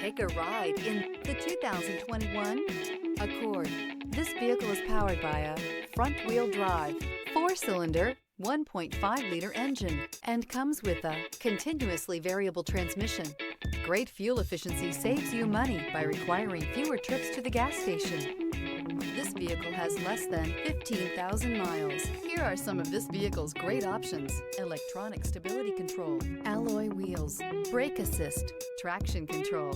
Take a ride in the 2021 Accord. This vehicle is powered by a front-wheel drive, 4-cylinder, 1.5-liter engine, and comes with a continuously variable transmission. Great fuel efficiency saves you money by requiring fewer trips to the gas station. This vehicle has less than 15,000 miles. Here are some of this vehicle's great options: electronic stability control, alloy wheels, brake assist, traction control,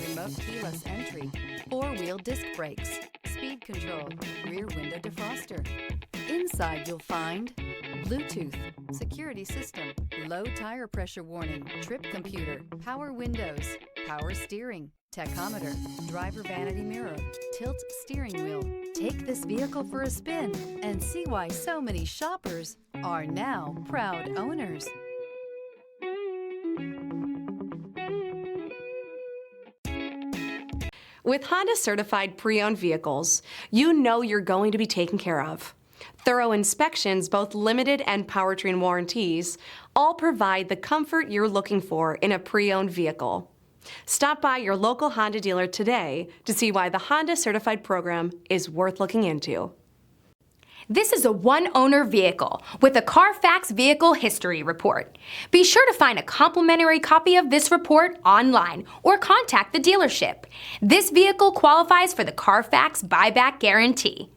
remote keyless entry, 4-wheel disc brakes, speed control, rear window defroster. Inside you'll find Bluetooth, security system, low tire pressure warning, trip computer, power windows, power steering, tachometer, driver vanity mirror, tilt steering wheel. Take this vehicle for a spin and see why so many shoppers are now proud owners. With Honda certified pre-owned vehicles, you know you're going to be taken care of. Thorough inspections, both limited and powertrain warranties, all provide the comfort you're looking for in a pre-owned vehicle. Stop by your local Honda dealer today to see why the Honda Certified program is worth looking into. This is a one-owner vehicle with a CARFAX Vehicle History Report. Be sure to find a complimentary copy of this report online or contact the dealership. This vehicle qualifies for the CARFAX Buyback Guarantee.